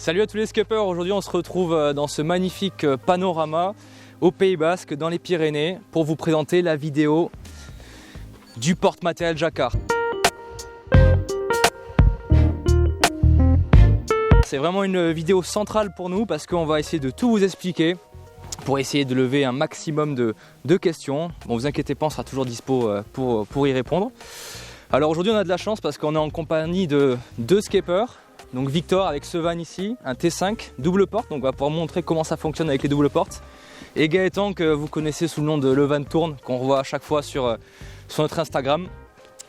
Salut à tous les skippers, aujourd'hui on se retrouve dans ce magnifique panorama au Pays Basque dans les Pyrénées pour vous présenter la vidéo du porte-matériel Jacquard. C'est vraiment une vidéo centrale pour nous parce qu'on va essayer de tout vous expliquer pour essayer de lever un maximum de questions. Bon, vous inquiétez pas, on sera toujours dispo pour y répondre. Alors aujourd'hui on a de la chance parce qu'on est en compagnie de deux skippers. Donc Victor avec ce van ici, un T5 double porte, donc on va pouvoir montrer comment ça fonctionne avec les doubles portes. Et Gaëtan que vous connaissez sous le nom de Le Van Tourne, qu'on revoit à chaque fois sur notre Instagram,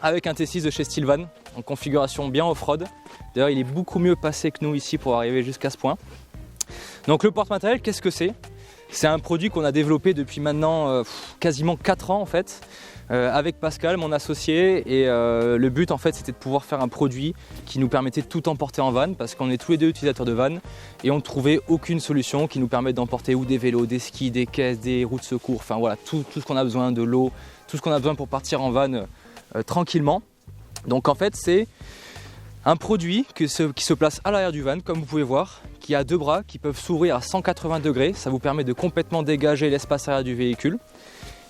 avec un T6 de chez Stylvan, en configuration bien off-road. D'ailleurs il est beaucoup mieux passé que nous ici pour arriver jusqu'à ce point. Donc le porte-matériel, qu'est-ce que c'est ? C'est un produit qu'on a développé depuis maintenant quasiment 4 ans en fait. Avec Pascal, mon associé, et le but en fait c'était de pouvoir faire un produit qui nous permettait de tout emporter en van parce qu'on est tous les deux utilisateurs de van et on ne trouvait aucune solution qui nous permette d'emporter ou des vélos, des skis, des caisses, des roues de secours, enfin voilà, tout ce qu'on a besoin, de l'eau, tout ce qu'on a besoin pour partir en van tranquillement. Donc en fait c'est un produit qui se place à l'arrière du van comme vous pouvez voir, qui a deux bras qui peuvent s'ouvrir à 180 degrés, ça vous permet de complètement dégager l'espace arrière du véhicule.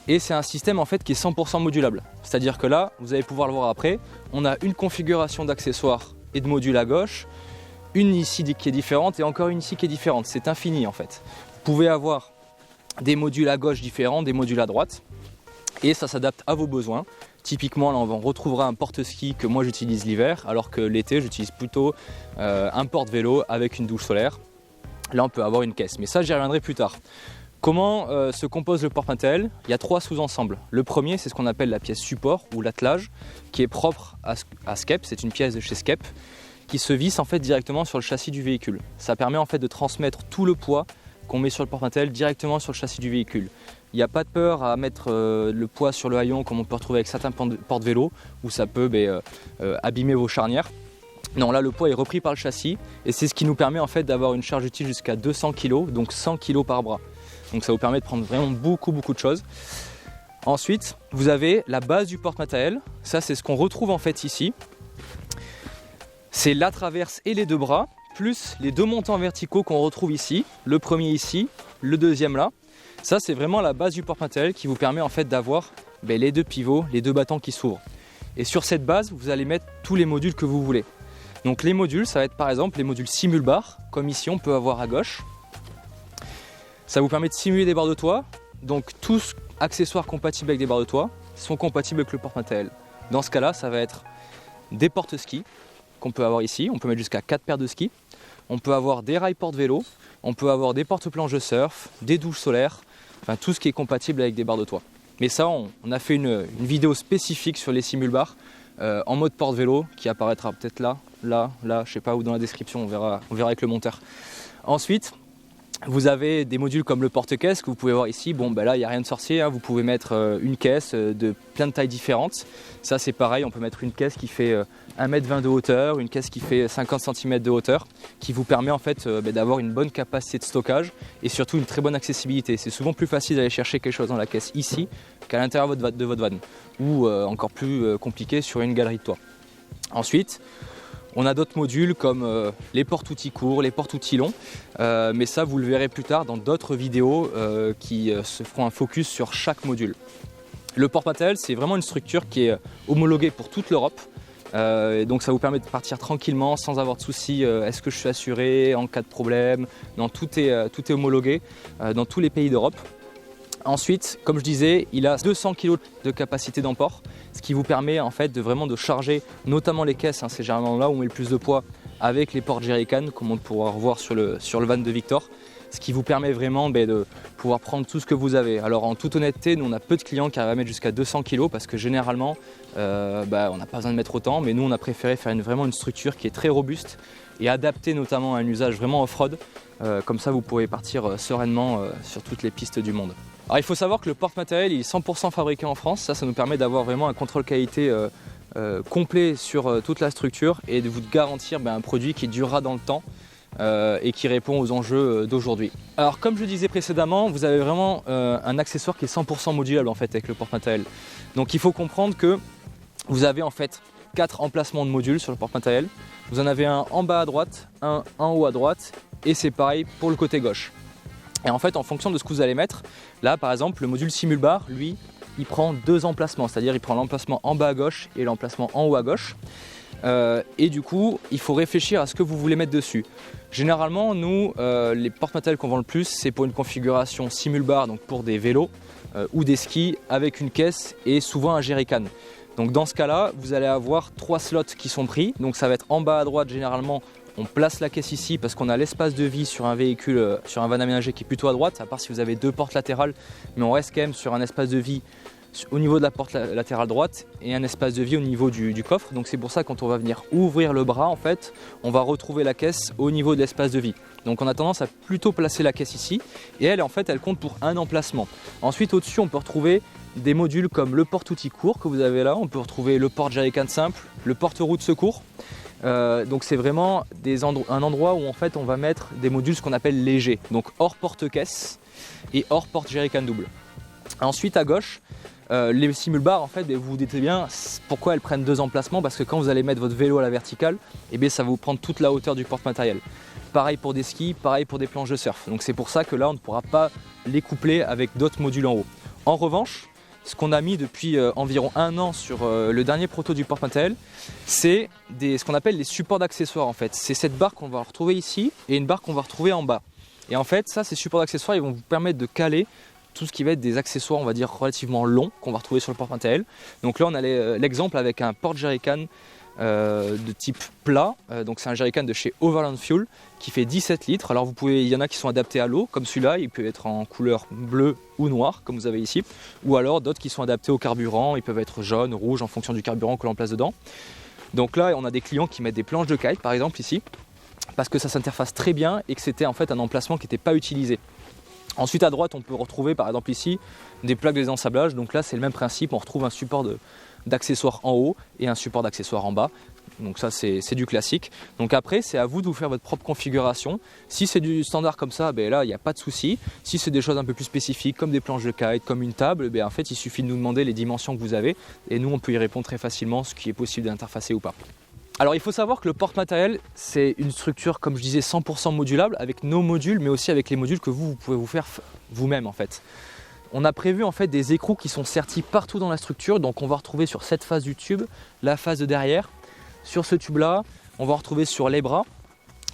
Et c'est un système en fait qui est 100% modulable. C'est-à-dire que là, vous allez pouvoir le voir après, on a une configuration d'accessoires et de modules à gauche, une ici qui est différente et encore une ici qui est différente. C'est infini en fait. Vous pouvez avoir des modules à gauche différents, des modules à droite, et ça s'adapte à vos besoins. Typiquement, là, on retrouvera un porte-ski que moi j'utilise l'hiver, alors que l'été, j'utilise plutôt un porte-vélo avec une douche solaire. Là, on peut avoir une caisse, mais ça, j'y reviendrai plus tard. Comment se compose le porte-matériel ? Il y a 3 sous-ensembles. Le premier, c'est ce qu'on appelle la pièce support ou l'attelage, qui est propre à Skep. C'est une pièce de chez Skep qui se visse en fait directement sur le châssis du véhicule. Ça permet en fait de transmettre tout le poids qu'on met sur le porte-matériel directement sur le châssis du véhicule. Il n'y a pas de peur à mettre le poids sur le haillon comme on peut retrouver avec certains porte-vélos où ça peut abîmer vos charnières. Non, là le poids est repris par le châssis et c'est ce qui nous permet en fait d'avoir une charge utile jusqu'à 200 kg, donc 100 kg par bras. Donc ça vous permet de prendre vraiment beaucoup de choses. Ensuite, vous avez la base du porte-matériel. Ça, c'est ce qu'on retrouve en fait ici. C'est la traverse et les deux bras, plus les deux montants verticaux qu'on retrouve ici. Le premier ici, le deuxième là. Ça, c'est vraiment la base du porte-matériel qui vous permet en fait d'avoir les deux pivots, les deux battants qui s'ouvrent. Et sur cette base, vous allez mettre tous les modules que vous voulez. Donc les modules, ça va être par exemple les modules simule-barre, comme ici on peut avoir à gauche. Ça vous permet de simuler des barres de toit, donc tous accessoires compatibles avec des barres de toit sont compatibles avec le porte-matériel. Dans ce cas-là, ça va être des porte-skis qu'on peut avoir ici, on peut mettre jusqu'à 4 paires de skis, on peut avoir des rails porte-vélo, on peut avoir des porte-planches de surf, des douches solaires, enfin tout ce qui est compatible avec des barres de toit. Mais ça, on a fait une vidéo spécifique sur les simule-barres en mode porte-vélo qui apparaîtra peut-être là, je sais pas, ou dans la description, on verra avec le monteur. Ensuite, vous avez des modules comme le porte-caisse que vous pouvez voir ici. Bon, là, il n'y a rien de sorcier, hein. Vous pouvez mettre une caisse de plein de tailles différentes. Ça, c'est pareil, on peut mettre une caisse qui fait 1,20 m de hauteur, une caisse qui fait 50 cm de hauteur, qui vous permet en fait d'avoir une bonne capacité de stockage et surtout une très bonne accessibilité. C'est souvent plus facile d'aller chercher quelque chose dans la caisse ici qu'à l'intérieur de votre van, ou encore plus compliqué sur une galerie de toit. Ensuite, on a d'autres modules comme les porte-outils courts, les porte-outils longs, mais ça vous le verrez plus tard dans d'autres vidéos qui se feront un focus sur chaque module. Le porte-matériel, c'est vraiment une structure qui est homologuée pour toute l'Europe, donc ça vous permet de partir tranquillement sans avoir de soucis. Est-ce que je suis assuré en cas de problème ? Non, tout est homologué dans tous les pays d'Europe. Ensuite, comme je disais, il a 200 kg de capacité d'emport, ce qui vous permet en fait de vraiment de charger notamment les caisses, hein, c'est généralement là où on met le plus de poids, avec les portes jerrycan, comme on pourra revoir sur le van de Victor, ce qui vous permet vraiment de pouvoir prendre tout ce que vous avez. Alors en toute honnêteté, nous on a peu de clients qui arrivent à mettre jusqu'à 200 kg parce que généralement on n'a pas besoin de mettre autant, mais nous on a préféré faire vraiment une structure qui est très robuste et adaptée notamment à un usage vraiment off-road, comme ça vous pourrez partir sereinement sur toutes les pistes du monde. Alors il faut savoir que le porte-matériel il est 100% fabriqué en France, ça nous permet d'avoir vraiment un contrôle qualité complet sur toute la structure et de vous garantir un produit qui durera dans le temps et qui répond aux enjeux d'aujourd'hui. Alors comme je disais précédemment, vous avez vraiment un accessoire qui est 100% modulable en fait avec le porte-matériel. Donc il faut comprendre que vous avez en fait 4 emplacements de modules sur le porte-matériel. Vous en avez un en bas à droite, un en haut à droite et c'est pareil pour le côté gauche. Et en fait, en fonction de ce que vous allez mettre, là par exemple, le module Simulbar, lui, il prend 2 emplacements, c'est-à-dire il prend l'emplacement en bas à gauche et l'emplacement en haut à gauche. Et du coup, il faut réfléchir à ce que vous voulez mettre dessus. Généralement, nous, les porte-matériels qu'on vend le plus, c'est pour une configuration Simulbar, donc pour des vélos ou des skis avec une caisse et souvent un jerrycan. Donc dans ce cas-là, vous allez avoir 3 slots qui sont pris. Donc ça va être en bas à droite, généralement, on place la caisse ici parce qu'on a l'espace de vie sur un véhicule, sur un van aménagé qui est plutôt à droite, à part si vous avez 2 portes latérales, mais on reste quand même sur un espace de vie au niveau de la porte latérale droite et un espace de vie au niveau du coffre. Donc c'est pour ça que quand on va venir ouvrir le bras, en fait, on va retrouver la caisse au niveau de l'espace de vie. Donc on a tendance à plutôt placer la caisse ici et elle, en fait, elle compte pour un emplacement. Ensuite, au-dessus, on peut retrouver des modules comme le porte-outil court que vous avez là, on peut retrouver le porte-jerrycan simple, le porte-roue de secours. Donc c'est vraiment un endroit où en fait on va mettre des modules ce qu'on appelle légers, donc hors porte-caisse et hors porte-jerrycan double. Ensuite à gauche, les Simulbar, en fait, vous vous dites bien pourquoi elles prennent 2 emplacements, parce que quand vous allez mettre votre vélo à la verticale, ça va vous prendre toute la hauteur du porte-matériel. Pareil pour des skis, pareil pour des planches de surf. Donc c'est pour ça que là on ne pourra pas les coupler avec d'autres modules en haut. En revanche, ce qu'on a mis depuis environ 1 an sur le dernier proto du porte-matériel, c'est ce qu'on appelle les supports d'accessoires en fait. C'est cette barre qu'on va retrouver ici et une barre qu'on va retrouver en bas. Et en fait, ça, ces supports d'accessoires, ils vont vous permettre de caler tout ce qui va être des accessoires, on va dire, relativement longs qu'on va retrouver sur le porte-matériel. Donc là, on a l'exemple avec un porte-jerrycan de type plat. Donc c'est un jerrycan de chez Overland Fuel qui fait 17 litres. Alors il y en a qui sont adaptés à l'eau, comme celui-là, il peut être en couleur bleue ou noire, comme vous avez ici. Ou alors d'autres qui sont adaptés au carburant, ils peuvent être jaune, rouge en fonction du carburant que l'on place dedans. Donc là, on a des clients qui mettent des planches de kite, par exemple ici, parce que ça s'interface très bien et que c'était en fait un emplacement qui n'était pas utilisé. Ensuite à droite, on peut retrouver par exemple ici des plaques de désensablage. Donc là, c'est le même principe, on retrouve un support d'accessoires en haut et un support d'accessoires en bas. Donc ça, c'est du classique. Donc après, c'est à vous de vous faire votre propre configuration. Si c'est du standard comme ça, là, il n'y a pas de souci. Si c'est des choses un peu plus spécifiques, comme des planches de kite, comme une table, en fait, il suffit de nous demander les dimensions que vous avez. Et nous, on peut y répondre très facilement, ce qui est possible d'interfacer ou pas. Alors il faut savoir que le porte-matériel, c'est une structure, comme je disais, 100% modulable avec nos modules, mais aussi avec les modules que vous pouvez vous faire vous-même en fait. On a prévu en fait des écrous qui sont sertis partout dans la structure, donc on va retrouver sur cette face du tube, la face de derrière, sur ce tube-là, on va retrouver sur les bras,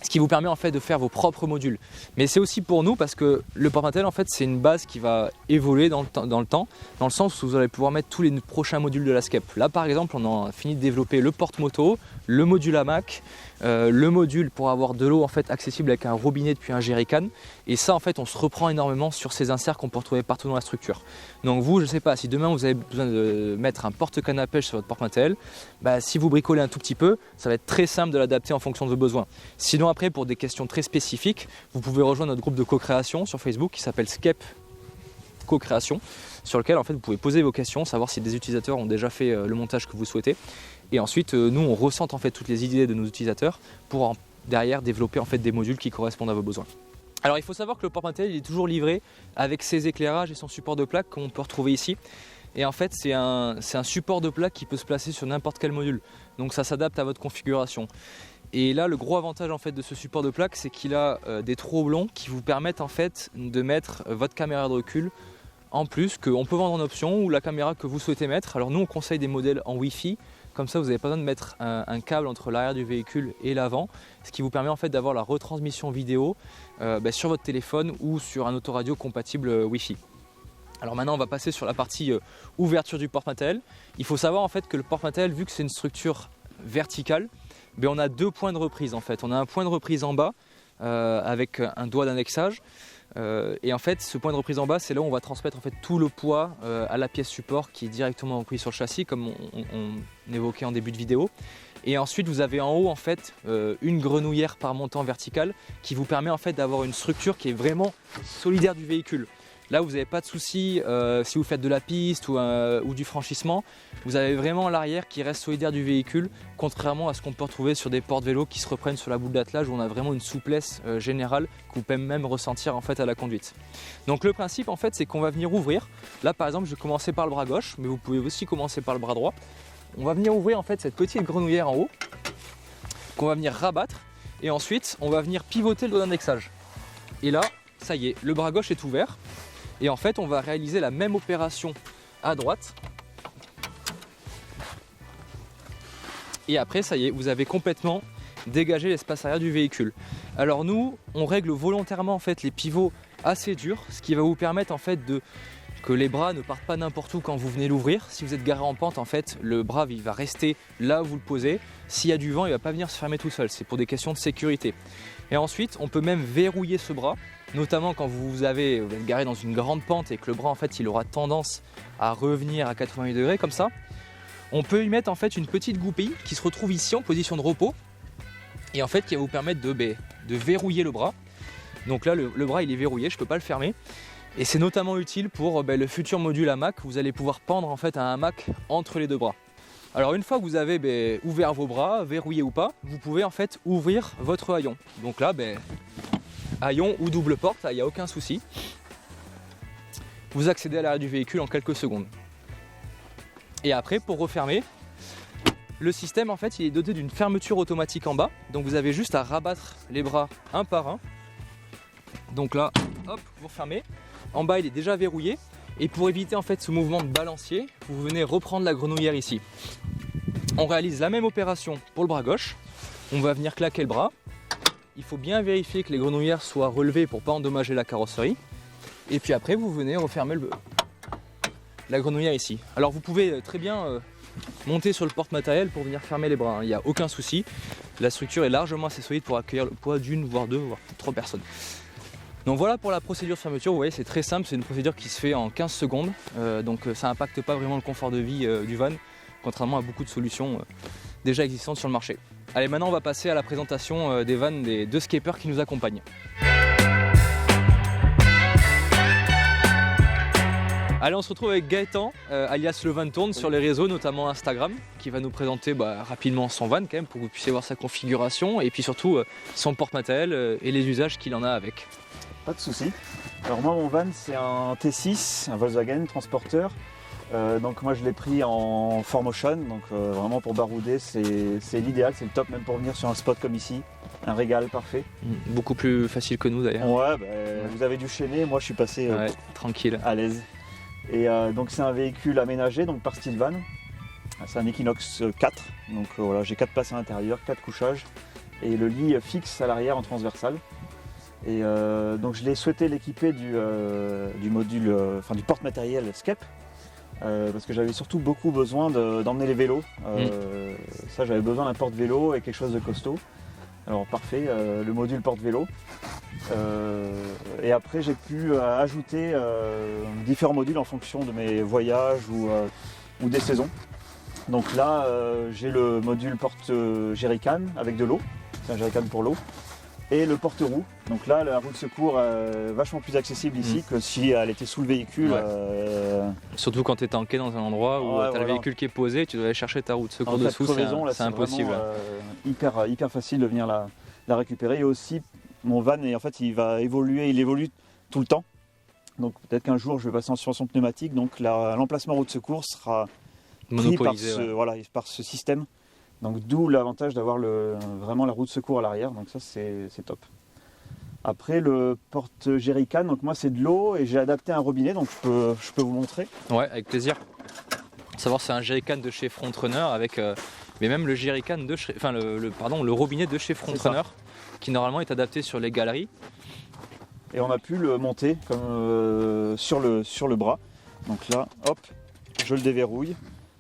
ce qui vous permet en fait de faire vos propres modules. Mais c'est aussi pour nous parce que le porte-matériel en fait c'est une base qui va évoluer dans le temps, dans le sens où vous allez pouvoir mettre tous les prochains modules de la SCEP. Là par exemple on a fini de développer le porte-moto, le module hamac, le module pour avoir de l'eau en fait accessible avec un robinet depuis un jerrycan, et ça en fait on se reprend énormément sur ces inserts qu'on peut retrouver partout dans la structure. Donc vous, je sais pas, si demain vous avez besoin de mettre un porte-canne à pêche sur votre porte-matériel, si vous bricolez un tout petit peu, ça va être très simple de l'adapter en fonction de vos besoins. Sinon après, pour des questions très spécifiques, vous pouvez rejoindre notre groupe de co-création sur Facebook qui s'appelle SCEP Co-création, sur lequel en fait vous pouvez poser vos questions, savoir si des utilisateurs ont déjà fait le montage que vous souhaitez. Et ensuite, nous on recentre en fait toutes les idées de nos utilisateurs pour derrière développer en fait des modules qui correspondent à vos besoins. Alors il faut savoir que le porte-matériel est toujours livré avec ses éclairages et son support de plaque qu'on peut retrouver ici. Et en fait c'est un support de plaque qui peut se placer sur n'importe quel module. Donc ça s'adapte à votre configuration. Et là le gros avantage en fait de ce support de plaque, c'est qu'il a des trous oblongs qui vous permettent en fait de mettre votre caméra de recul en plus, qu'on peut vendre en option, ou la caméra que vous souhaitez mettre. Alors nous on conseille des modèles en Wi-Fi. Comme ça, vous n'avez pas besoin de mettre un câble entre l'arrière du véhicule et l'avant, ce qui vous permet en fait d'avoir la retransmission vidéo sur votre téléphone ou sur un autoradio compatible Wi-Fi. Alors maintenant, on va passer sur la partie ouverture du porte-matériel. Il faut savoir en fait que le porte-matériel, vu que c'est une structure verticale, on a 2 points de reprise en fait. On a un point de reprise en bas avec un doigt d'annexage. Et en fait ce point de reprise en bas, c'est là où on va transmettre en fait tout le poids à la pièce support qui est directement reprise sur le châssis, comme on évoquait en début de vidéo. Et ensuite vous avez en haut en fait une grenouillère par montant vertical qui vous permet en fait d'avoir une structure qui est vraiment solidaire du véhicule. Là vous n'avez pas de souci si vous faites de la piste ou du franchissement, vous avez vraiment l'arrière qui reste solidaire du véhicule, contrairement à ce qu'on peut retrouver sur des porte-vélos qui se reprennent sur la boule d'attelage où on a vraiment une souplesse générale que vous pouvez même ressentir en fait à la conduite. Donc le principe en fait c'est qu'on va venir ouvrir. Là par exemple je vais commencer par le bras gauche, mais vous pouvez aussi commencer par le bras droit. on va venir ouvrir en fait cette petite grenouillère en haut qu'on va venir rabattre et ensuite on va venir pivoter le doigt d'indexage. Et là, ça y est, le bras gauche est ouvert et en fait on va réaliser la même opération à droite. Et après, ça y est, vous avez complètement dégagé l'espace arrière du véhicule. Alors nous, on règle volontairement en fait les pivots assez durs, ce qui va vous permettre en fait que les bras ne partent pas n'importe où quand vous venez l'ouvrir. Si vous êtes garé en pente, en fait, le bras il va rester là où vous le posez. S'il y a du vent, il ne va pas venir se fermer tout seul. C'est pour des questions de sécurité. Et ensuite, on peut même verrouiller ce bras, notamment quand vous êtes garé dans une grande pente et que le bras en fait, il aura tendance à revenir à 88 degrés comme ça. On peut y mettre en fait une petite goupille qui se retrouve ici en position de repos et en fait qui va vous permettre de verrouiller le bras. Donc là, le bras il est verrouillé, je ne peux pas le fermer. Et c'est notamment utile pour le futur module hamac. Vous allez pouvoir pendre en fait un hamac entre les deux bras. Alors une fois que vous avez ouvert vos bras, verrouillé ou pas, vous pouvez en fait ouvrir votre haillon. Donc là, haillon ou double porte, il n'y a aucun souci. Vous accédez à l'arrière du véhicule en quelques secondes. Et après, pour refermer, le système en fait il est doté d'une fermeture automatique en bas. Donc vous avez juste à rabattre les bras un par un. Donc là, hop, vous refermez. En bas il est déjà verrouillé. Et pour éviter en fait ce mouvement de balancier, vous venez reprendre la grenouillère ici. On réalise la même opération pour le bras gauche. On va venir claquer le bras. Il faut bien vérifier que les grenouillères soient relevées pour ne pas endommager la carrosserie. Et puis après vous venez refermer la grenouillère ici. Alors vous pouvez très bien monter sur le porte-matériel pour venir fermer les bras, il n'y a aucun souci. La structure est largement assez solide pour accueillir le poids d'une, voire deux, voire trois personnes. Donc voilà pour la procédure de fermeture, vous voyez c'est très simple, c'est une procédure qui se fait en 15 secondes. Donc ça n'impacte pas vraiment le confort de vie du van, contrairement à beaucoup de solutions déjà existantes sur le marché. Allez, maintenant on va passer à la présentation des vannes des deux skippers qui nous accompagnent. Allez, on se retrouve avec Gaëtan, alias Le Van Tourne, sur les réseaux, notamment Instagram, qui va nous présenter rapidement son van quand même, pour que vous puissiez voir sa configuration et puis surtout son porte-matériel et les usages qu'il en a avec. Pas de souci. Alors moi, mon van, c'est un T6, un Volkswagen transporteur. Donc moi, je l'ai pris en 4Motion, donc vraiment pour barouder, c'est l'idéal, c'est le top, même pour venir sur un spot comme ici. Un régal parfait. Beaucoup plus facile que nous d'ailleurs. Ouais, vous avez dû chaîner, moi je suis passé tranquille, à l'aise. Et donc c'est un véhicule aménagé donc par Style Van. C'est un Equinox 4. Donc voilà, j'ai 4 places à l'intérieur, 4 couchages et le lit fixe à l'arrière en transversal. Et donc je l'ai souhaité l'équiper du module, du porte-matériel SCEP. Parce que j'avais surtout beaucoup besoin d'emmener les vélos. Ça, j'avais besoin d'un porte-vélo et quelque chose de costaud. Alors parfait, le module porte-vélo. Et après j'ai pu ajouter différents modules en fonction de mes voyages ou des saisons. Donc là j'ai le module porte-jerrycan avec de l'eau, c'est un jerrycan pour l'eau, et le porte-roue. Donc là la roue de secours est vachement plus accessible ici que si elle était sous le véhicule. Surtout quand tu es tanké dans un endroit où tu as le véhicule qui est posé, tu dois aller chercher ta roue de secours dessous, c'est impossible. Hyper facile de venir la récupérer. Et aussi mon van il va évoluer, il évolue tout le temps. Donc peut-être qu'un jour je vais passer en suspension pneumatique, donc l'emplacement roue de secours sera monopolisé par ce système. Donc d'où l'avantage d'avoir vraiment la roue de secours à l'arrière, donc ça c'est top. Après le porte-jerrycan, donc moi c'est de l'eau et j'ai adapté un robinet, donc je peux vous montrer. Ouais, avec plaisir. Savoir c'est un jerrycan de chez Frontrunner avec mais même le jerrycan de chez, le robinet de chez Frontrunner qui normalement est adapté sur les galeries. Et on a pu le monter comme sur le bras. Donc là, hop, je le déverrouille.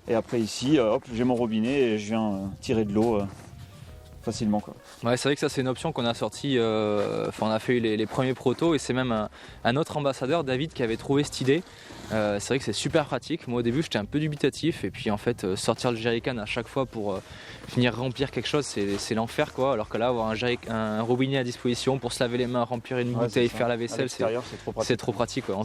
Et après ici, hop, j'ai mon robinet et je viens tirer de l'eau facilement, quoi. Ouais, c'est vrai que ça c'est une option qu'on a sortie, on a fait les premiers protos et c'est même un autre ambassadeur, David, qui avait trouvé cette idée. C'est vrai que c'est super pratique. Moi au début j'étais un peu dubitatif et puis en fait sortir le jerrycan à chaque fois pour venir remplir quelque chose c'est l'enfer quoi. Alors que là avoir un robinet à disposition pour se laver les mains, remplir une bouteille, faire la vaisselle, c'est trop pratique quoi.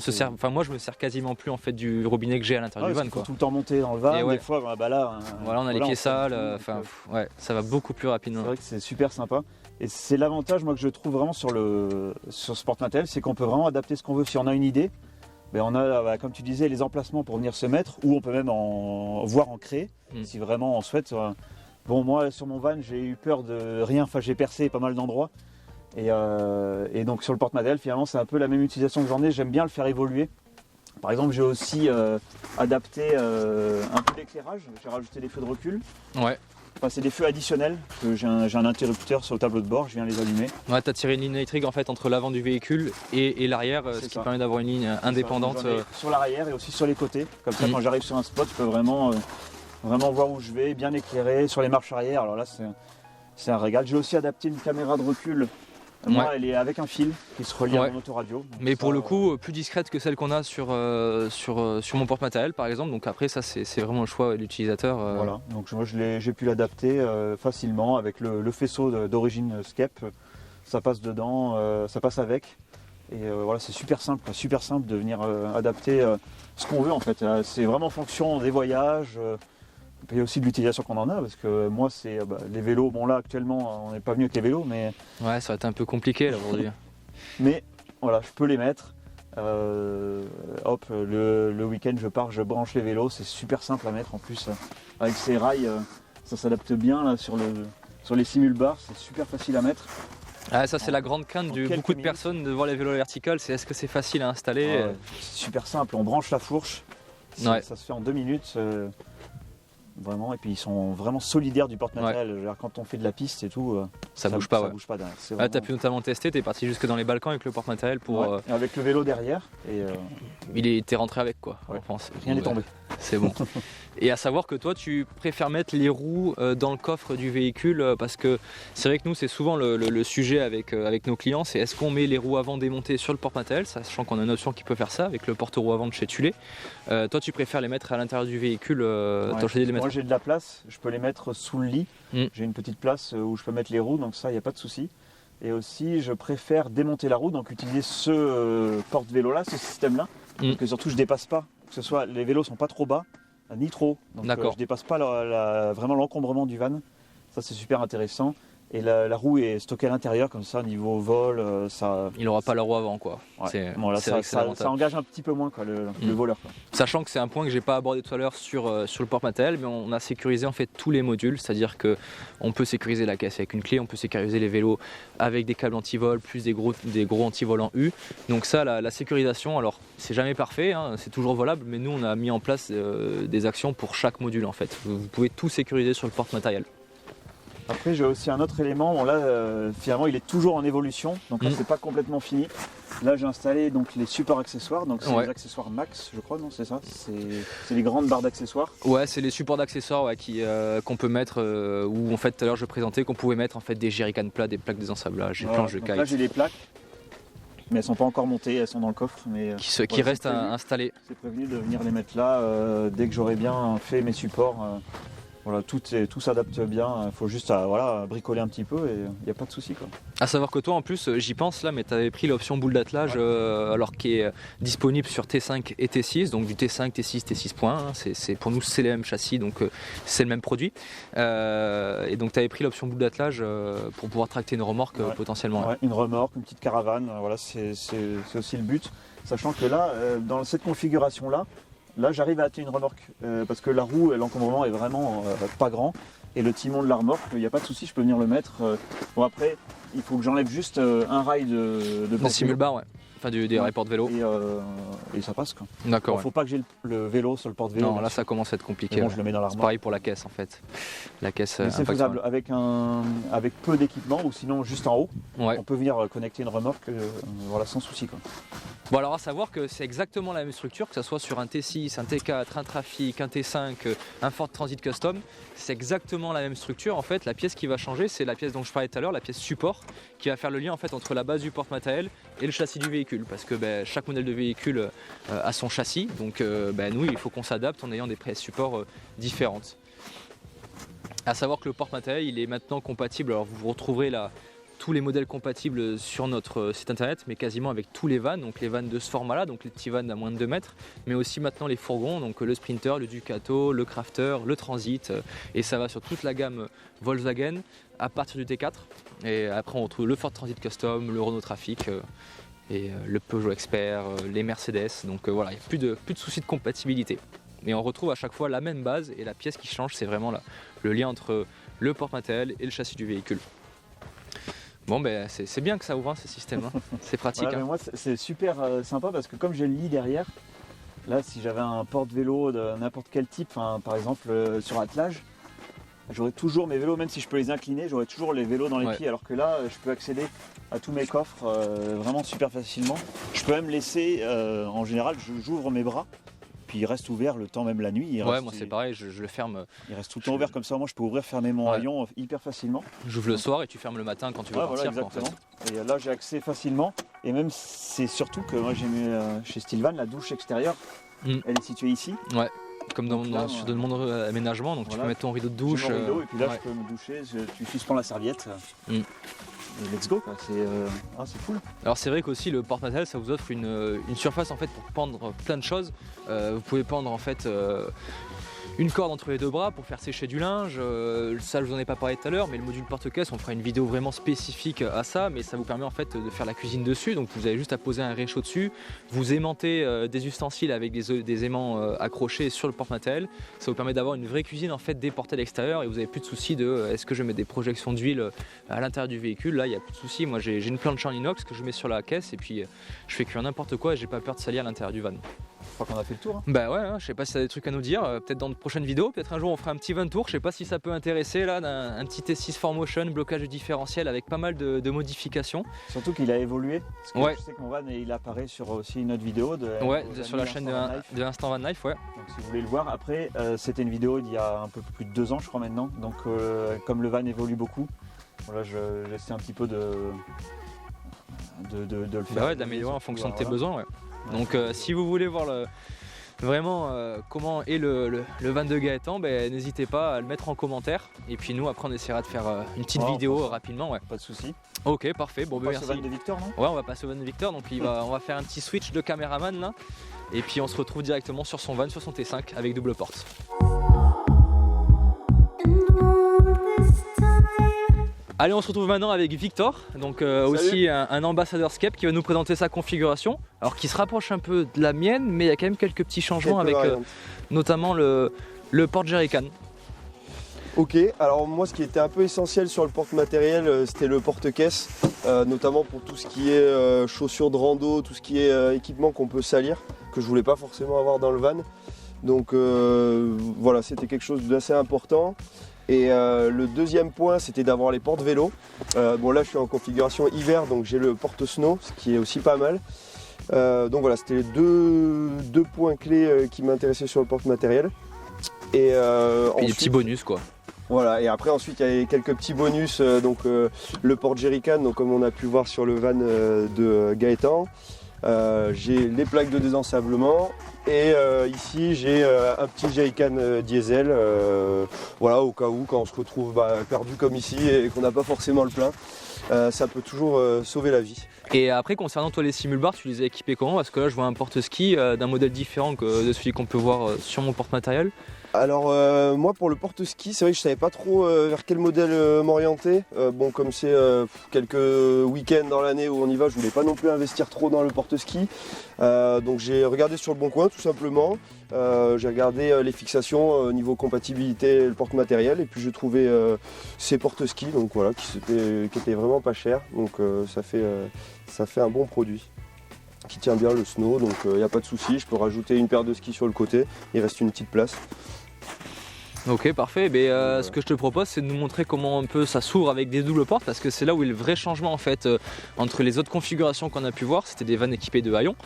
Moi je me sers quasiment plus en fait du robinet que j'ai à l'intérieur du van quoi. Tout le temps monter dans le van, des fois là on a les pieds sales, ça va beaucoup plus rapidement. C'est vrai que c'est super sympa. Et c'est l'avantage moi que je trouve vraiment sur ce porte-matériel, c'est qu'on peut vraiment adapter ce qu'on veut. Si on a une idée, ben on a, comme tu disais, les emplacements pour venir se mettre, ou on peut même voir en créer, si vraiment on souhaite. Bon, moi, sur mon van, j'ai eu peur de rien, enfin j'ai percé pas mal d'endroits. Et donc sur le porte-matériel, finalement, c'est un peu la même utilisation que j'en ai. J'aime bien le faire évoluer. Par exemple, j'ai aussi adapté un peu l'éclairage. J'ai rajouté des feux de recul. Ouais. Enfin, c'est des feux additionnels. J'ai un interrupteur sur le tableau de bord, je viens les allumer. Ouais, tu as tiré une ligne électrique en fait entre l'avant du véhicule et l'arrière, ce qui permet d'avoir une ligne indépendante. Sur l'arrière et aussi sur les côtés. Comme ça, quand j'arrive sur un spot, je peux vraiment voir où je vais, bien éclairé. Sur les marches arrière, alors là, c'est un régal. J'ai aussi adapté une caméra de recul. Moi, elle est avec un fil qui se relie à mon autoradio. Mais pour le coup, plus discrète que celle qu'on a sur mon porte-matériel par exemple. Donc après, ça c'est vraiment le choix de l'utilisateur. Voilà, donc moi j'ai pu l'adapter facilement avec le faisceau d'origine Skep. Ça passe dedans, ça passe avec. Et voilà, c'est super simple de venir adapter ce qu'on veut en fait. C'est vraiment en fonction des voyages. Et aussi de l'utilisation qu'on en a, parce que moi c'est les vélos, bon là actuellement on n'est pas venu avec les vélos, mais... Ouais, ça va être un peu compliqué là aujourd'hui. Mais voilà, je peux les mettre, hop, le week-end je pars, je branche les vélos, c'est super simple à mettre en plus, avec ces rails, ça s'adapte bien là sur les simul-bars, c'est super facile à mettre. Ah, ça c'est la grande crainte de beaucoup de personnes de voir les vélos verticales, c'est est-ce que c'est facile à installer C'est super simple, on branche la fourche, ça se fait en 2 minutes. Vraiment, et puis ils sont vraiment solidaires du porte-matériel. Ouais. Quand on fait de la piste et tout, ça bouge pas. Ça bouge pas derrière. Vraiment... t'as pu notamment tester, t'es parti jusque dans les Balkans avec le porte-matériel pour. Avec le vélo derrière. Il était rentré avec quoi, en France. Rien n'est tombé. C'est bon. Et à savoir que toi, tu préfères mettre les roues dans le coffre du véhicule parce que c'est vrai que nous, c'est souvent le sujet avec nos clients, c'est est-ce qu'on met les roues avant démontées sur le porte-matériel, sachant qu'on a une option qui peut faire ça avec le porte-roues avant de chez Thulé. Toi, tu préfères les mettre à l'intérieur du véhicule. Moi, j'ai de la place, je peux les mettre sous le lit. J'ai une petite place où je peux mettre les roues, donc ça, il n'y a pas de souci. Et aussi, je préfère démonter la roue, donc utiliser ce porte-vélo-là, ce système-là, parce que surtout, je ne dépasse pas. Que ce soit, les vélos ne sont pas trop bas, ni trop. Donc je ne dépasse pas vraiment l'encombrement du van. Ça, c'est super intéressant. Et la roue est stockée à l'intérieur, comme ça, niveau vol, ça... Il n'aura pas la roue avant, quoi. Ouais. Ça engage un petit peu moins quoi, le voleur. Quoi. Sachant que c'est un point que j'ai pas abordé tout à l'heure sur le porte-matériel, mais on a sécurisé en fait tous les modules, c'est-à-dire qu'on peut sécuriser la caisse avec une clé, on peut sécuriser les vélos avec des câbles anti-vol, plus des gros anti-vol en U. Donc ça, la sécurisation, alors c'est jamais parfait, hein, c'est toujours volable, mais nous on a mis en place des actions pour chaque module en fait. Vous pouvez tout sécuriser sur le porte-matériel. Après j'ai aussi un autre élément, bon, là finalement il est toujours en évolution, donc là c'est pas complètement fini. Là j'ai installé donc les supports accessoires, donc c'est les accessoires max je crois, non c'est ça, c'est les grandes barres d'accessoires. Ouais, c'est les supports d'accessoires qu'on peut mettre, où en fait tout à l'heure je présentais qu'on pouvait mettre en fait des jerrycans plats, des plaques désensablages, des planches de kite. Là j'ai les plaques, mais elles sont pas encore montées, elles sont dans le coffre. Mais, qui restent installées. C'est prévenu de venir les mettre là dès que j'aurai bien fait mes supports. Voilà, tout s'adapte bien, il faut juste bricoler un petit peu et il n'y a pas de souci. À savoir que toi en plus, j'y pense là, mais tu avais pris l'option boule d'attelage alors qui est disponible sur T5 et T6, donc du T5, T6, T6.1, pour nous c'est les mêmes châssis, donc c'est le même produit. Et donc tu avais pris l'option boule d'attelage pour pouvoir tracter une remorque potentiellement. Ouais, une remorque, une petite caravane, voilà, c'est aussi le but. Sachant que là, dans cette configuration-là, j'arrive à atteler une remorque parce que la roue, l'encombrement est vraiment pas grand et le timon de la remorque, il n'y a pas de souci, je peux venir le mettre. Bon après, il faut que j'enlève juste un rail de simul-bar, enfin des rails porte-vélo. Et ça passe quoi. D'accord. Il ne faut pas que j'ai le vélo sur le porte-vélo. Non, là ça commence à être compliqué. Bon, je le mets dans la remorque. C'est pareil pour la caisse en fait. La caisse. C'est faisable avec peu d'équipement ou sinon juste en haut. On peut venir connecter une remorque sans souci quoi. Bon alors à savoir que c'est exactement la même structure, que ce soit sur un T6, un T4, un Trafic, un T5, un Ford Transit Custom, c'est exactement la même structure. En fait, la pièce qui va changer, c'est la pièce dont je parlais tout à l'heure, la pièce support, qui va faire le lien en fait entre la base du porte-matériel et le châssis du véhicule. Parce que chaque modèle de véhicule a son châssis, donc nous il faut qu'on s'adapte en ayant des pièces support différentes. À savoir que le porte-matériel il est maintenant compatible, alors vous retrouverez tous les modèles compatibles sur notre site internet, mais quasiment avec tous les vannes, donc les vannes de ce format-là, donc les petits vannes à moins de 2 mètres, mais aussi maintenant les fourgons, donc le Sprinter, le Ducato, le Crafter, le Transit, et ça va sur toute la gamme Volkswagen à partir du T4. Et après on retrouve le Ford Transit Custom, le Renault Trafic, et le Peugeot Expert, les Mercedes. Donc voilà, il n'y a plus de soucis de compatibilité. Mais on retrouve à chaque fois la même base et la pièce qui change, c'est vraiment le lien entre le porte-matériel et le châssis du véhicule. Bon, ben c'est bien que ça ouvre ce système, hein. C'est pratique. Ouais, mais moi c'est super sympa parce que comme j'ai le lit derrière, là si j'avais un porte-vélo de n'importe quel type, par exemple sur attelage, j'aurais toujours mes vélos, même si je peux les incliner, j'aurais toujours les vélos dans les pieds, alors que là je peux accéder à tous mes coffres vraiment super facilement. Je peux même laisser, en général j'ouvre mes bras, puis il reste ouvert le temps, même la nuit. Moi c'est pareil, je le ferme. Il reste tout le temps ouvert comme ça, moi je peux ouvrir, fermer mon rayon hyper facilement. J'ouvre le soir et tu fermes le matin quand tu veux partir. Voilà, exactement. Et là j'ai accès facilement, et même c'est surtout que moi j'ai mis chez Stylvan la douche extérieure, elle est située ici. Ouais. Comme sur de nombreux aménagements, donc tu peux mettre ton rideau de douche. Mon rideau, et puis là je peux me doucher, tu suspends la serviette. Et let's go quoi, c'est cool. Alors c'est vrai qu'aussi le porte-matériel ça vous offre une surface en fait pour pendre plein de choses. Vous pouvez pendre en fait une corde entre les deux bras pour faire sécher du linge. Ça je vous en ai pas parlé tout à l'heure, mais le module porte-caisse, on fera une vidéo vraiment spécifique à ça, mais ça vous permet en fait de faire la cuisine dessus. Donc vous avez juste à poser un réchaud dessus, vous aimantez des ustensiles avec des aimants accrochés sur le porte-matériel. Ça vous permet d'avoir une vraie cuisine en fait déportée à l'extérieur, et vous n'avez plus de soucis de est-ce que je mets des projections d'huile à l'intérieur du véhicule. Là il n'y a plus de soucis. Moi j'ai une planche en inox que je mets sur la caisse et puis je fais cuire n'importe quoi et j'ai pas peur de salir à l'intérieur du van. Je crois qu'on a fait le tour. Hein. Bah ouais, je sais pas si t'as des trucs à nous dire, peut-être dans de prochaines vidéos, peut-être un jour on fera un petit van tour, je sais pas si ça peut intéresser là, un petit T6 4Motion, blocage de différentiel avec pas mal de modifications. Surtout qu'il a évolué, parce que je sais que mon van il apparaît sur aussi une autre vidéo sur la chaîne de Instant Van Life, ouais. Donc si vous voulez le voir, après c'était une vidéo il y a un peu plus de 2 ans je crois maintenant, donc comme le van évolue beaucoup, voilà, j'essaie un petit peu de le faire. Bah ouais, d'améliorer en fonction de tes besoins, ouais. Donc si vous voulez voir vraiment comment est le van de Gaëtan, n'hésitez pas à le mettre en commentaire. Et puis nous après on essaiera de faire une petite vidéo rapidement. Ouais. Pas de soucis. Ok, parfait. Bon, merci. On passe au van de Victor, non ? Ouais, on va passer au van de Victor. Donc on va faire un petit switch de caméraman là. Et puis on se retrouve directement sur son van, sur son T5 avec double porte. Allez, on se retrouve maintenant avec Victor, donc aussi un ambassadeur Skep qui va nous présenter sa configuration, alors qui se rapproche un peu de la mienne, mais il y a quand même quelques petits changements avec notamment le porte jerrycan. Ok, alors moi ce qui était un peu essentiel sur le porte-matériel, c'était le porte-caisse, notamment pour tout ce qui est chaussures de rando, tout ce qui est équipement qu'on peut salir, que je voulais pas forcément avoir dans le van. Donc voilà, c'était quelque chose d'assez important. Et le deuxième point, c'était d'avoir les porte-vélos. Bon là je suis en configuration hiver, donc j'ai le porte-snow, ce qui est aussi pas mal. Donc voilà, c'était les deux points clés qui m'intéressaient sur le porte-matériel. Et des petits bonus quoi. Voilà, et après ensuite il y a quelques petits bonus, donc le porte jerrycan, donc comme on a pu voir sur le van de Gaëtan. J'ai les plaques de désensablement et ici j'ai un petit jerrycan diesel, voilà, au cas où quand on se retrouve perdu comme ici et qu'on n'a pas forcément le plein, ça peut toujours sauver la vie. Et après concernant toi les simulbars, tu les as équipés comment? Parce que là je vois un porte-ski d'un modèle différent que de celui qu'on peut voir sur mon porte-matériel. Alors moi pour le porte-ski, c'est vrai que je savais pas trop vers quel modèle m'orienter. Bon, comme c'est quelques week-ends dans l'année où on y va, je voulais pas non plus investir trop dans le porte-ski. Donc j'ai regardé sur le bon coin tout simplement. J'ai regardé les fixations niveau compatibilité, le porte-matériel, et puis j'ai trouvé ces porte-ski, donc voilà, qui étaient vraiment pas chers. Donc ça fait un bon produit qui tient bien le snow, donc il n'y a pas de souci. Je peux rajouter une paire de skis sur le côté, il reste une petite place. Ok, parfait. Ce que je te propose, c'est de nous montrer comment un peu ça s'ouvre avec des doubles portes, parce que c'est là où est le vrai changement en fait entre les autres configurations qu'on a pu voir. C'était des vannes équipées de haillons.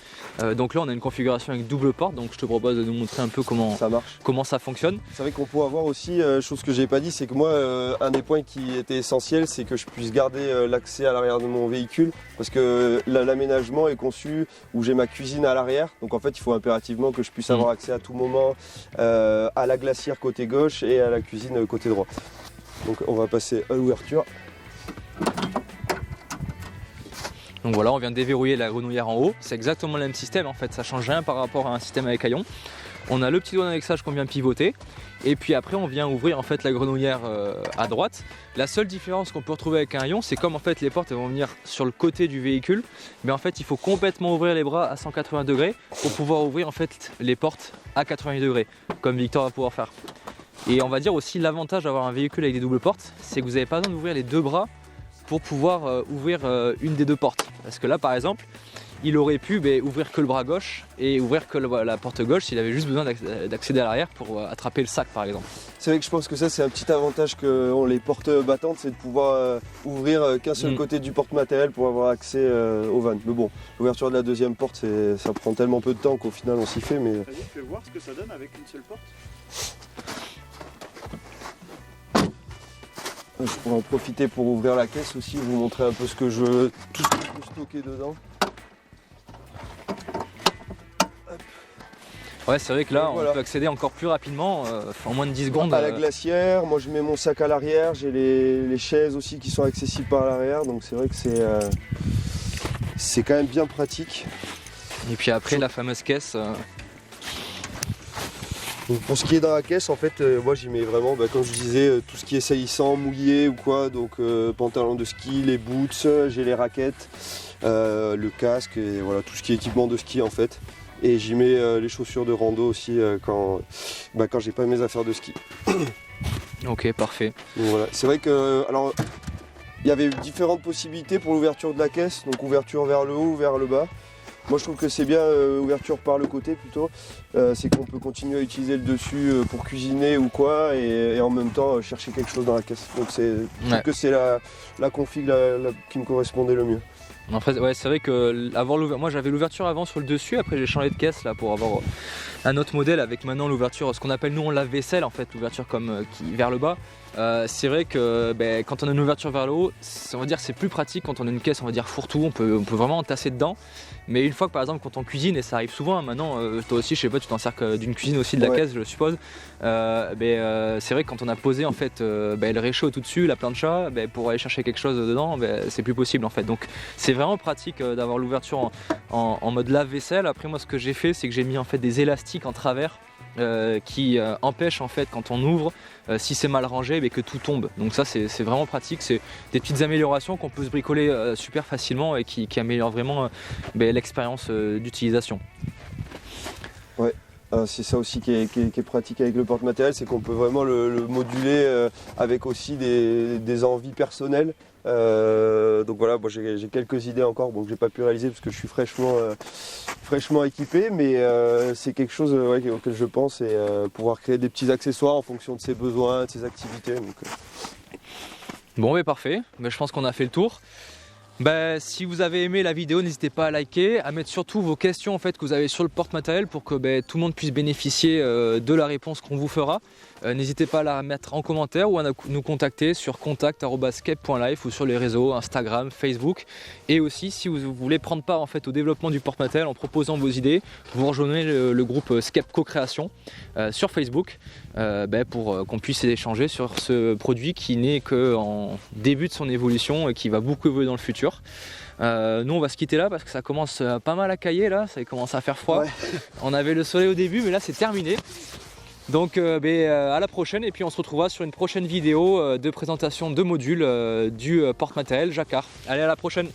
Donc là, on a une configuration avec double porte. Donc je te propose de nous montrer un peu comment ça fonctionne. C'est vrai qu'on peut avoir aussi, chose que j'ai pas dit, c'est que moi, un des points qui était essentiel, c'est que je puisse garder l'accès à l'arrière de mon véhicule, parce que l'aménagement est conçu où j'ai ma cuisine à l'arrière. Donc en fait, il faut impérativement que je puisse avoir accès à tout moment à la glacière côté gauche et à la cuisine côté droit. Donc on va passer à l'ouverture. Donc voilà, on vient de déverrouiller la grenouillère en haut. C'est exactement le même système en fait, ça change rien par rapport à un système avec haillons. On a le petit doigt d'annexage qu'on vient pivoter. Et puis après on vient ouvrir en fait la grenouillère à droite. La seule différence qu'on peut retrouver avec un rayon, c'est comme en fait les portes elles vont venir sur le côté du véhicule, mais en fait il faut complètement ouvrir les bras à 180 degrés pour pouvoir ouvrir en fait les portes à 90 degrés, comme Victor va pouvoir faire. Et on va dire aussi l'avantage d'avoir un véhicule avec des doubles portes, c'est que vous n'avez pas besoin d'ouvrir les deux bras pour pouvoir ouvrir une des deux portes. Parce que là par exemple, il aurait pu ouvrir que le bras gauche et ouvrir que la porte gauche s'il avait juste besoin d'accéder à l'arrière pour attraper le sac par exemple. C'est vrai que je pense que ça c'est un petit avantage qu'ont les portes battantes, c'est de pouvoir ouvrir qu'un seul côté du porte-matériel pour avoir accès au van. Mais bon, l'ouverture de la deuxième porte, ça prend tellement peu de temps qu'au final on s'y fait. Mais... Vas-y, tu veux voir ce que ça donne avec une seule porte? Je pourrais en profiter pour ouvrir la caisse aussi, vous montrer un peu tout ce que je peux stocker dedans. Ouais, c'est vrai que là, on peut accéder encore plus rapidement, en moins de 10 secondes. À la glacière, moi je mets mon sac à l'arrière, j'ai les chaises aussi qui sont accessibles par l'arrière, donc c'est vrai que c'est quand même bien pratique. Et puis après, la fameuse caisse. Donc pour ce qui est dans la caisse, en fait, moi j'y mets vraiment, comme je disais, tout ce qui est saillissant, mouillé ou quoi, donc pantalon de ski, les boots, j'ai les raquettes, le casque, et voilà, tout ce qui est équipement de ski en fait. Et j'y mets les chaussures de rando aussi quand j'ai pas mes affaires de ski. Ok, parfait. Donc voilà, c'est vrai que alors il y avait différentes possibilités pour l'ouverture de la caisse, donc ouverture vers le haut ou vers le bas. Moi je trouve que c'est bien ouverture par le côté plutôt, c'est qu'on peut continuer à utiliser le dessus pour cuisiner ou quoi et en même temps chercher quelque chose dans la caisse. Donc je trouve que c'est la config qui me correspondait le mieux. En fait, ouais, c'est vrai que moi j'avais l'ouverture avant sur le dessus, après j'ai changé de caisse là pour avoir un autre modèle avec maintenant l'ouverture, ce qu'on appelle nous en lave-vaisselle en fait, l'ouverture comme vers le bas. C'est vrai que quand on a une ouverture vers le haut, on va dire c'est plus pratique quand on a une caisse, on va dire fourre-tout, on peut vraiment entasser dedans. Mais une fois que par exemple quand on cuisine, et ça arrive souvent, hein, maintenant toi aussi je sais pas, tu t'en sers d'une cuisine aussi de la caisse je suppose, c'est vrai que quand on a posé en fait le réchaud tout dessus, la plancha, pour aller chercher quelque chose dedans, c'est plus possible en fait. Donc c'est vraiment pratique d'avoir l'ouverture en mode lave-vaisselle. Après moi ce que j'ai fait, c'est que j'ai mis en fait des élastiques en travers qui empêchent en fait quand on ouvre, si c'est mal rangé, que tout tombe. Donc ça c'est vraiment pratique, c'est des petites améliorations qu'on peut se bricoler super facilement et qui améliorent vraiment l'expérience d'utilisation. Ouais. C'est ça aussi qui est pratique avec le porte-matériel, c'est qu'on peut vraiment le moduler avec aussi des envies personnelles. Donc voilà, moi j'ai quelques idées encore, donc j'ai pas pu réaliser parce que je suis fraîchement équipé, mais c'est quelque chose auquel je pense et pouvoir créer des petits accessoires en fonction de ses besoins, de ses activités. Donc, Bon, parfait, je pense qu'on a fait le tour. Si vous avez aimé la vidéo, n'hésitez pas à liker, à mettre surtout vos questions en fait, que vous avez sur le porte-matériel pour que tout le monde puisse bénéficier de la réponse qu'on vous fera. N'hésitez pas à la mettre en commentaire ou à nous contacter sur contact@scape.life ou sur les réseaux Instagram, Facebook. Et aussi si vous voulez prendre part en fait, au développement du porte-matériel en proposant vos idées, vous rejoignez le groupe Scape Co-Création sur Facebook pour qu'on puisse échanger sur ce produit qui n'est qu'en début de son évolution et qui va beaucoup évoluer dans le futur. Nous on va se quitter là parce que ça commence pas mal à cailler là, ça commence à faire froid. Ouais. On avait le soleil au début mais là c'est terminé. Donc à la prochaine et puis on se retrouvera sur une prochaine vidéo de présentation de modules du porte-matériel Jacquard. Allez, à la prochaine.